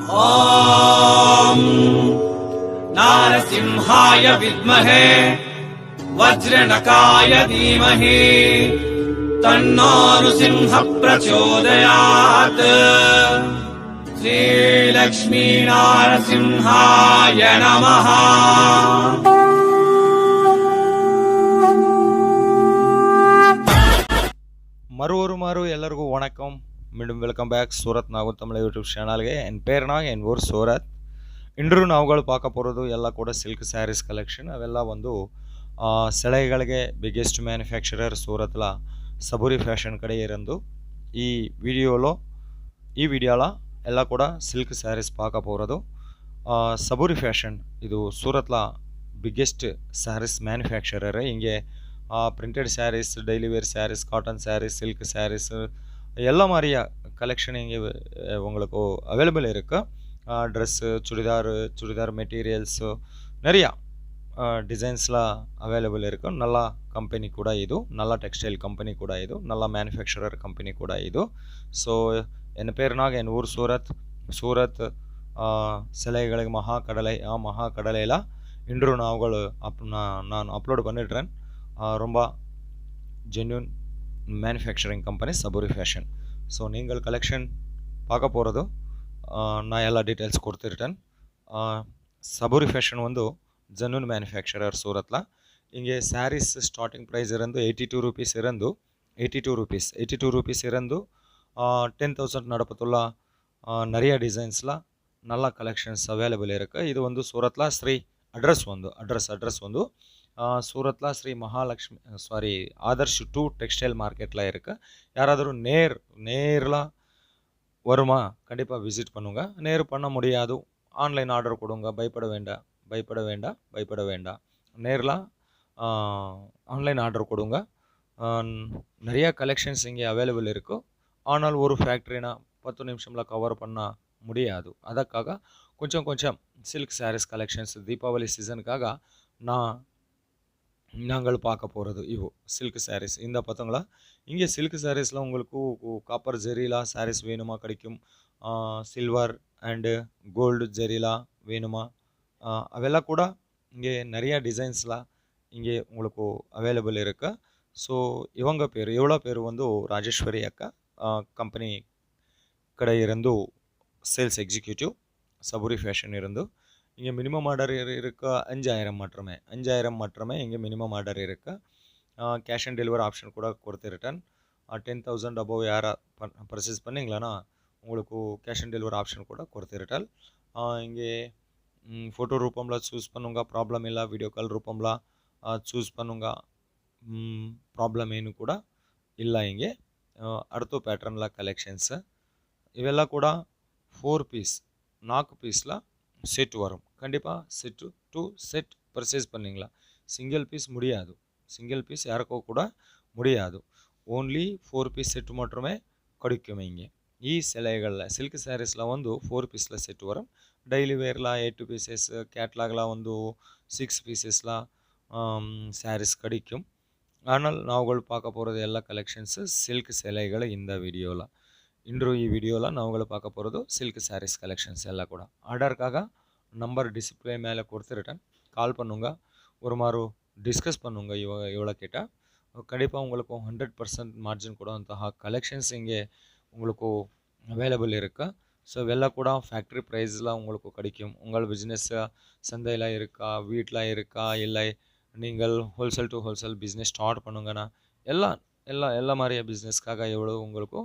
ॐ नारसिंहाय विद्महे वज्रनकाय धीमहि तन्नो नृसिंहः प्रचोदयात्। श्रीलक्ष्मी नारसिंहाय नमः। மறு எல்லாருக்கும் வணக்கம். மீண்டும் welcome back Surat Nagore Tamil YouTube சேனಲ್ಗೆ. என் பேர் என் ஊர் ಸೂರತ್. ಇಂದು ನಾವುಗಳು பார்க்க போகிறது ಎಲ್ಲ ಕೂಡ ಸಿಲ್ಕ್ ಸ್ಯಾರೀಸ್ ಕಲೆಕ್ಷನ್. ಅವೆಲ್ಲ ಒಂದು ಸೆಳೆಗಳಿಗೆ ಬಿಗ್ಗೆಸ್ಟ್ ಮ್ಯಾನುಫ್ಯಾಕ್ಚರರ್ ಸೂರತ್ಲ ಸಬೂರಿ ಫ್ಯಾಷನ್ ಕಡೆ ಇರಂದು ಈ ವಿಡಿಯೋல ಎಲ್ಲ ಕೂಡ ಸಿಲ್ಕ್ ಸ್ಯಾರೀಸ್ பார்க்க போகிறது. ಸಬೂರಿ ಫ್ಯಾಷನ್ ಇದು ಸೂರತ್ಲ ಬಿಗ್ಗೆಸ್ಟ್ ಸ್ಯಾರೀಸ್ ಮ್ಯಾನುಫ್ಯಾಕ್ಚರರ್. இங்கே printed sarees, daily wear sarees, cotton sarees, silk sarees எல்லா மாதிரியா கலெக்ஷன் இங்கே உங்களுக்கு அவைலபிள் இருக்குது. ட்ரெஸ்ஸு, சுடிதார் மெட்டீரியல்ஸு நிறையா டிசைன்ஸ்லாம் அவைலபிள் இருக்குது. நல்ல ಕಂಪನಿ ಕೂಡ ಇದು, நல்ல ಟೆಕ್ಸ್ಟೈಲ್ ಕಂಪನಿ ಕೂಡ ಇದು, நல்ல ಮ್ಯಾನುಫ್ಯಾಕ್ಚರರ್ ಕಂಪನಿ ಕೂಡ ಇದು. ಸೊ ಎನ್ನ ಪೇರ್ನಾಗ ಎನ್ ಊರು ಸೂರತ್ ಸೆಲೆಗಳಿಗೆ ಮಹಾಕಡಲೆ. ಆ ಮಹಾಕಡಲೆಲ್ಲ ಇಂಡ್ರು ನಾವುಗಳು ನಾನು ಅಪ್ಲೋಡ್ பண்ணிடுறேன். ரொம்ப genuine manufacturing company Saburi fashion. So நீங்கள் கலெக்ஷன் பார்க்க போகிறது நான் எல்லா டீட்டெயில்ஸ் கொடுத்துருட்டேன். சபூரி ஃபேஷன் வந்து ஜென்யூன் மேனுஃபேக்சரர் சூரத்தில். இங்கே சாரீஸ் ஸ்டார்டிங் ப்ரைஸ் இருந்து 82 rupees இருந்து 82 rupees இருந்து 10,000 நடப்பத்துள்ள நிறைய டிசைன்ஸ்லாம் நல்ல கலெக்ஷன்ஸ் அவைலபிள் இருக்குது. இது வந்து சூரத்தில் ஸ்ரீ ಅಡ್ರೆಸ್ ಒಂದು சூரத்ல ஸ்ரீ மகாலட்சுமி ஆதர்ஷ் 2 டெக்ஸ்டைல் மார்க்கெட்டில் இருக்குது. யாராದರೂ நேரில் வருமா கண்டிப்பாக விசிட் பண்ணுங்க. நேர் பண்ண முடியாது, ஆன்லைன் ஆர்டர் கொடுங்க. பயப்பட வேண்டாம். நேரில் ஆன்லைன் ஆர்டர் கொடுங்க. நிறைய கலெக்ஷன்ஸ் இங்கே அவைலபிள் இருக்குது. ஆனால் ஒரு ஃபேக்ட்ரினா 10 நிமிஷம்ல கவர் பண்ண முடியாது. ಅದಕ್ಕಾக கொஞ்சம் சில்க் சாரீஸ் கலெக்ஷன்ஸ் தீபாவளி சீசனுக்காக நாங்கள் பார்க்க போகிறது இவோ சில்க் சாரீஸ். இந்த பார்த்தங்களா, இங்கே சில்க் சாரீஸில் உங்களுக்கு காப்பர் ஜெரிலா சாரீஸ் வேணுமா கிடைக்கும். சில்வர் அண்டு கோல்டு ஜெரிலா வேணுமா ಅವೆಲ್ಲ ಕೂಡ இங்கே நிறையா டிசைன்ஸ்லாம் இங்கே உங்களுக்கு அவைலபிள் இருக்குது. ஸோ இவ்வளோ பேர் வந்து ராஜேஸ்வரி அக்கா ಕಂಪನಿ ಕಡೆ ಇರಂದು ಸೇಲ್ಸ್ ಎಕ್ಸಿಕ್ಯೂಟಿವ್ ಸಬೂರಿ ಫ್ಯಾಷನ್ ಇರಂದು. இங்கே மினிமம் ஆர்டர் இருக்க 5000 மட்டுமே இங்கே மினிமம் ஆர்டர் இருக்குது. கேஷ் ஆன் டெலிவரி ஆப்ஷன் கூட கொடுத்துருட்டேன். 10,000 அபோவ் யாரா பர்ச்சேஸ் பண்ணிங்களா உங்களுக்கு கேஷ் ஆன் டெலிவரி ஆப்ஷன் கூட கொடுத்துருட்டேன். இங்கே ஃபோட்டோ ரூபம்ல சூஸ் பண்ணுங்க, ப்ராப்ளம் ಇಲ್ಲ. வீடியோ ಕಾಲ್ ರೂಪಂல ಚೂಸ್ பண்ணுங்க, ப்ராப்ளம் ಏನು ಕೂಡ ಇಲ್ಲ. ಹಿಂಗೆ அடுத்த ಪ್ಯಾಟರ್ನ್ಲ ಕಲೆಕ್ಷನ್ಸ್ ಇವೆಲ್ಲ ಕೂಡ 4 பீஸ்ல செட் வரும். கண்டிப்பாக செட் பர்ச்சேஸ் பண்ணிங்களா. சிங்கிள் பீஸ் யாருக்கோ கூட முடியாது. ஓன்லி 4 பீஸ் செட் மட்டுமே கிடைக்கும். இங்கே ಈ ಸೆಲೆಗಳಲ್ಲಿ ಸಿಲ್ಕ್ ಸ್ಯಾರೀಸ್ಲ ಒಂದು 4 ಪೀಸ್ಲ ಸೆಟ್ ವரும். ಡೈಲಿ ವೇರ್ಲ 8 பீசஸ், கேட்லாக்ல ಒಂದು 6 பீசஸ்ல ಸ್ಯಾರೀಸ್ கிடைக்கும். ஆனால் நாங்கள் பார்க்க போகிறது ಎಲ್ಲ கலெக்ஷன்ஸு சில்க் சேலைகளை இந்த வீடியோவில். இன்று வீடியோவில் நாங்கள் பார்க்க போகிறது சில்க் சாரீஸ் கலெக்ஷன்ஸ் எல்லாம் கூட. ஆர்டருக்காக நம்பர் டிஸ்பிளே மேலே கொடுத்துருட்டேன். கால் பண்ணுங்க, ஒரு மாதிரி டிஸ்கஸ் பண்ணுங்க. இவ்வளோ கேட்டால் கண்டிப்பாக உங்களுக்கு 100% மார்ஜின் கூட ಅಂತಹ கலெக்ஷன்ஸ் இங்கே உங்களுக்கு அவைலபிள் இருக்குது. ஸோ வெள்ளை கூட ஃபேக்ட்ரி ப்ரைஸில் உங்களுக்கு கிடைக்கும். உங்கள் பிஸ்னஸ் சந்தையில் இருக்கா, வீட்டில் இருக்கா, இல்லை நீங்கள் wholesale to wholesale business start பண்ணுங்கன்னா எல்லா மாதிரியா பிஸ்னஸ்க்காக எவ்வளோ உங்களுக்கு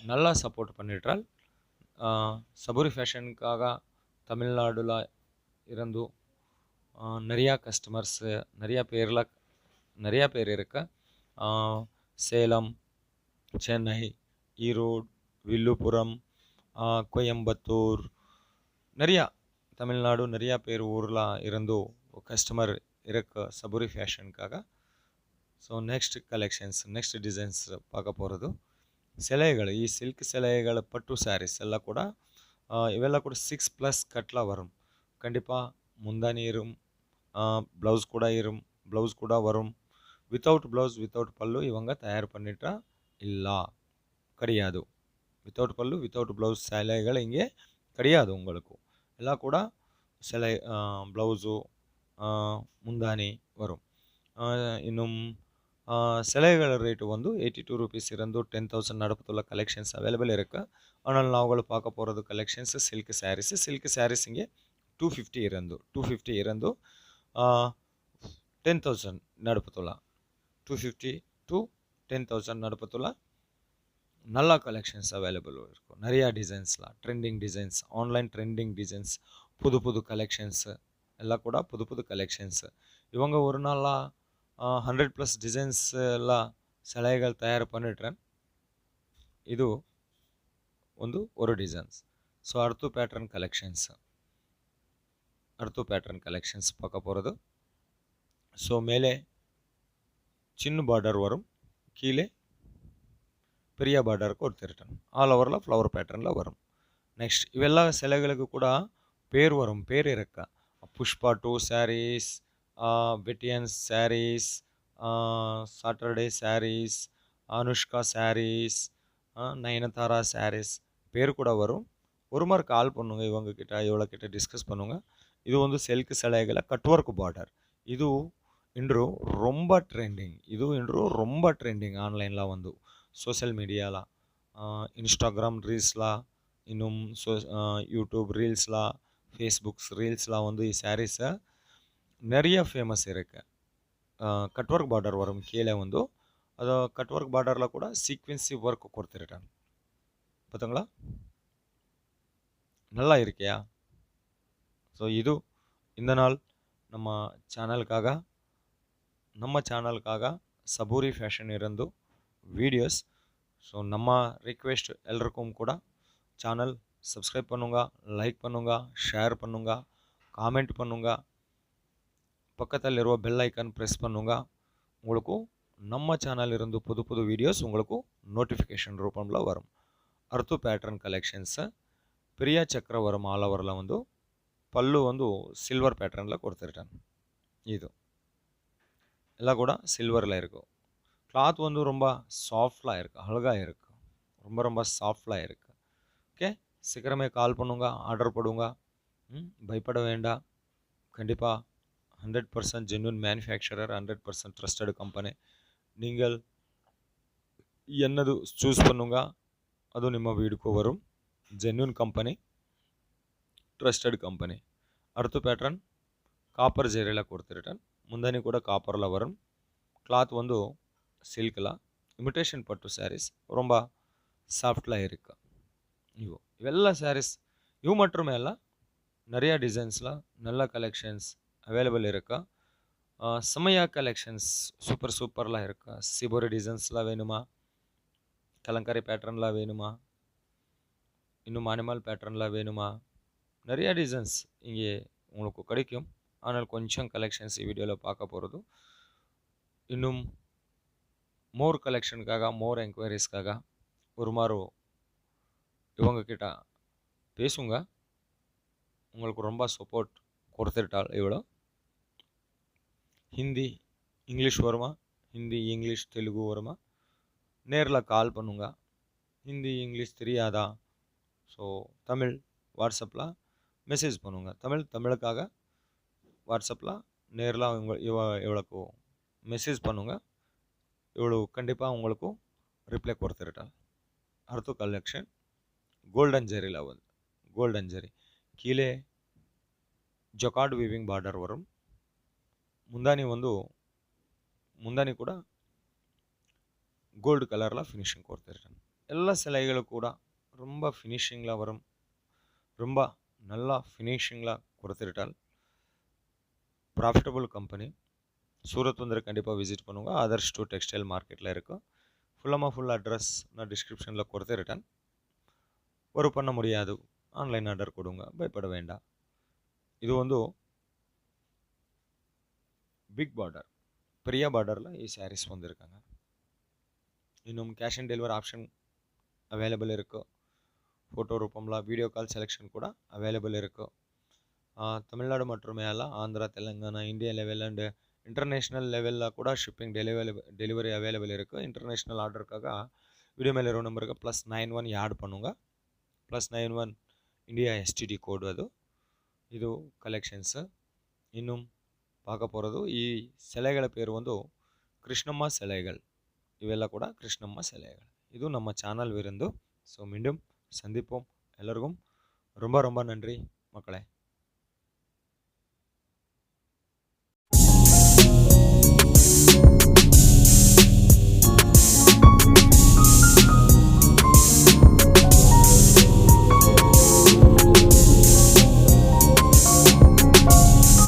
நல்லா சப்போர்ட் பண்ணிட்டால். சபூரி ஃபேஷனுக்காக தமிழ்நாடுல இருந்து நிறையா கஸ்டமர்ஸ் நிறையா பேர் இருக்க. சேலம், சென்னை, ஈரோடு, வில்லுபுரம், கோயம்புத்தூர் நிறையா தமிழ்நாடு நிறையா பேர் ஊரில் இருந்து கஸ்டமர் இருக்க சபூரி ஃபேஷனுக்காக. So next collections, next designs பார்க்க போகிறது ಸೆಲೆಗಳು. ಈ ಸಿಲ್ಕ್ ಸೆಲೆಗಳ ಪಟ್ಟು ಸ್ಯಾರೀಸ್ ಎಲ್ಲ ಕೂಡ ಇವೆಲ್ಲ ಕೂಡ 6+ ಕಟ್ಲ வரும். கண்டிப்பாக முந்தானி ப்ளவுஸ் கூட வரும். வித்தவுட் ப்ளவுஸ் வித்தவுட் பல்லு இவங்க தயார் பண்ணிட்டா இல்லை கிடையாது. வித்தவுட் பல்லு வித்தவுட் ப்ளவுஸ் சேலைகள் இங்கே கிடையாது உங்களுக்கு. எல்லாம் கூட சிலை ப்ளவுஸு முந்தானி வரும். இன்னும் சிலைಗಳ ರೇಟು ಒಂದು 82 ರುಪೀಸ್ ಇರಂದು 10,000 ನಡಪುತ್ತುള്ള ಕಲೆಕ್ಷನ್ಸ್ ಅವೈಲೇಬಲ್ ಇರುತ್ತೆ. ஆனால் ನಾವುಗಳು பார்க்க போகிறது ಕಲೆಕ್ಷನ್ಸ್ ಸಿಲ್ಕ್ ಸ್ಯಾರೀಸ್ ಹಿಂಗೆ 250 ಇರಂದು 10,000 ನಡಪುತ್ತುള്ള 250 to 10,000 நடுப்பத்துள்ள நல்ல கலெக்ஷன்ஸ் அவைலபிள் இருக்கும். நிறையா டிசைன்ஸ்லாம் trending designs, online trending designs, புது கலெக்ஷன்ஸு எல்லாம் கூட புது கலெக்ஷன்ஸு. இவங்க ஒரு நாளாக 100+ ಡಿಸೈನ್ಸ್ ಎಲ್ಲ ಸಲಹೆಗಳು ತಯಾರು பண்ணிடுறேன். ಇದು ஒரு ಡಿಸೈನ್ಸ್. ஸோ அடுத்து பேட்டர்ன் கலெக்ஷன்ஸ் பார்க்க போகிறது. ஸோ மேலே சின்ன பார்டர் வரும், கீழே பெரிய பார்டர் கொடுத்துருட்டேன். ஆல் ஓவரில் ஃப்ளவர் பேட்டர்னில் வரும். நெக்ஸ்ட் ಇವೆಲ್ಲ ಸೆಲೆಗಳಿಗೂ ಕೂಡ பேர் இருக்கா. புஷ்பா 2 ಸ್ಯಾರೀಸ್, வெட்டியன்ஸ் ಸ್ಯಾರೀಸ್, சாட்டர்டே ಸ್ಯಾರೀஸ், அனுஷ்கா ಸ್ಯಾರೀஸ், நயனதாரா ಸ್ಯಾರೀஸ் பேர் கூட வரும். ஒரு மாதிரி கால் பண்ணுங்க, இவ்வளோ கிட்ட டிஸ்கஸ் பண்ணுங்க. இது ಒಂದು ಸಿಲ್ಕ್ ಸೆಲೆಗಳ ಕಟ್ ವರ್ಕ್ ಬಾರ್ಡರ್. ಇದು ಇಂಡ್ರು ரொம்ப ಟ್ರೆಂಡಿಂಗ್ ಆನ್ಲೈನ್ಲ ಒಂದು ಸೋಷಿಯಲ್ ಮೀಡಿಯಾಲ, இன்ஸ்டாகிராம் ரீல்ஸ்ல, இன்னும் யூடியூப் ரீல்ஸ்ல, ஃபேஸ்புக்ஸ் ரீல்ஸ்ல வந்து ಈ ಸ್ಯಾರೀஸை நிறைய ஃபேமஸ் இருக்கு. கட் ஒர்க் பார்டர் வரும் கீழே வந்து. அது கட் ஒர்க் பார்டரில் கூட சீக்வென்சி ஒர்க் கொடுத்துருட்டேன். பார்த்துங்களா, நல்லா இருக்கியா? ஸோ இது இந்த நாள் ನಮ್ಮ ಚಾನಲ್ಕಾಗ ಸಬೂರಿ ಫ್ಯಾಷನ್ ಇರಂದು ವೀಡಿಯೋಸ್. ஸோ நம்ம ரிக்வெஸ்ட் எல்லாருக்கும் கூட சேனல் சப்ஸ்கிரைப் பண்ணுங்க, லைக் பண்ணுங்க, ஷேர் பண்ணுங்க, காமெண்ட் பண்ணுங்க, பக்கத்திலிರುವ பெல் ஐக்கான் ப்ரெஸ் பண்ணுங்க. உங்களுக்கு நம்ம சேனல் இருந்து புது வீடியோஸ் உங்களுக்கு நோட்டிஃபிகேஷன் ரூபம்ல வரும். அடுத்து பேட்டர்ன் கலெக்ஷன்ஸ் பெரிய ಚಕ್ರ வரும். ஆல் ஓவரில் வந்து பல்லு வந்து சில்வர் பேட்டர்னில் கொடுத்துருட்டேன். இது எல்லாம் கூட சில்வரில் இருக்கும். கிளாத் வந்து ரொம்ப சாஃப்டாக இருக்குது, அழகாக இருக்குது, ரொம்ப சாஃப்டாக இருக்குது. ஓகே, சீக்கிரமே கால் பண்ணுங்க, ஆர்டர் போடுங்க. பயப்பட வேண்டாம். கண்டிப்பாக 100% ஜென்யூன் மேனுஃபேக்சரர், 100% ட்ரஸ்டட் கம்பெனி. நீங்கள் என்னது சூஸ் பண்ணுங்க ಅದು ನಿಮ್ಮ வீடுக்கு வரும். Genuine company, trusted company. அடுத்த பேட்டர்ன் காப்பர் ஜெரியில் கொடுத்துருட்டேன். முந்தானி கூட காப்பரில் வரும். கிளாத் வந்து சில்கில் இமிட்டேஷன் பட்டு ಸ್ಯಾರೀಸ್ ரொம்ப சாஃப்டாக இருக்குது. ಇವೆಲ್ಲ ಸ್ಯಾರೀಸ್ ಇವು மட்டுமே ಅಲ್ಲ, நிறையா டிசைன்ஸில் நல்ல கலெக்ஷன்ஸ் அவைலபிள் இருக்கா. செம்மையாக கலெக்ஷன்ஸ் சூப்பர்லாம் இருக்கா. சிபோரி டிசைன்ஸ்லாம் வேணுமா, கலங்காரி பேட்டர்னில் வேணுமா, இன்னும் அனிமல் பேட்டர்னில் வேணுமா, நிறையா டிசைன்ஸ் இங்கே உங்களுக்கு கிடைக்கும். ஆனால் கொஞ்சம் கலெக்ஷன்ஸ் ಈ ವಿಡಿಯೋவில் பார்க்க போகிறது. இன்னும் மோர் கலெக்ஷனுக்காக, மோர் என்கொயரிஸ்க்காக ஒரு மாதிரி இவங்கக்கிட்ட பேசுங்க. உங்களுக்கு ரொம்ப சப்போர்ட் கொடுத்துட்டால் இவ்வளோ. ஹிந்தி இங்கிலீஷ் வருமா, ஹிந்தி இங்கிலீஷ் தெலுங்கு வருமா, நேரில் கால் பண்ணுங்க. ஹிந்தி இங்கிலீஷ் தெரியாதா, ஸோ தமிழ் வாட்ஸ்அப்பில் மெசேஜ் பண்ணுங்க. தமிழுக்காக வாட்ஸ்அப்பில் நேரில் இவ்வளோக்கு மெசேஜ் பண்ணுங்க. இவ்வளோ கண்டிப்பாக உங்களுக்கு ரிப்ளை கொடுத்துருட்டா. அடுத்த கலெக்ஷன் கோல்டன் ஜெரியில் வந்து கோல்டன் ஜெரி கீழே ಜಕಾರ್ಡ್ ವೀವಿಂಗ್ ಬಾರ್ಡರ್ வரும். ಮುಂದಾನಿ ಕೂಡ ಗೋಲ್ಡ್ ಕಲರ್ல ஃபினிஷிங் கொடுத்துருக்கேன். எல்லா சிலைகளும் கூட ரொம்ப ஃபினிஷிங்கில் வரும். ரொம்ப நல்லா ஃபினிஷிங்கில் கொடுத்துருட்டால். Profitable company. சூரத் வந்து கண்டிப்பாக விசிட் பண்ணுங்க. ஆதர்ஷ் 2 டெக்ஸ்டைல் மார்க்கெட்டில் இருக்கும். ஃபுல் அட்ரஸ் நான் டிஸ்கிரிப்ஷனில் கொடுத்துருட்டேன். ஒரு பண்ண முடியாது, ஆன்லைன் ஆர்டர் கொடுங்க, பயப்பட வேண்டாம். இது வந்து பிக் பார்டர், பெரிய பார்டரில் ಈ ಸ್ಯಾರೀಸ್ வந்திருக்காங்க. இன்னும் cash on delivery option available இருக்குது. ஃபோட்டோ ரூபம்ல வீடியோ கால் செலெக்ஷன் கூட அவைலபிள் இருக்குது. தமிழ்நாடு மட்டுமே ಅಲ್ಲ, Andhra, Telangana, India level and international ಲೆವೆಲ್ಲ ಕೂಡ ಶಿಪ್ಪಿಂಗ್ ಡೆಲಿವರಿ ಅವೈಲೇಬಲ್ இருக்குது. ಇಂಟರ್ನ್ಯಾಷನಲ್ ಆರ್ಡರ್ಕಾಗ வீடியோ மேலே இರೋ நம்பருக்கு +91 ஆட் பண்ணுங்க. +91 இந்தியா STD கோடு ಅದು. ಇದು ಕಲೆಕ್ಷನ್ಸ್. ಇನ್ನು பார்க்க போகிறது ಈ ಸೆಲೆಗಳ பேர் வந்து கிருஷ்ணம்மா சிலைகள். ಇವೆಲ್ಲ ಕೂಡ ಕೃಷ್ಣಮ್ಮ சிலைகள். ಇದು ನಮ್ಮ ಚಾನಲ್ ವಿರಂದು. ஸோ மீண்டும் சந்திப்போம். எல்லாருக்கும் ரொம்ப ரொம்ப நன்றி மக்களே.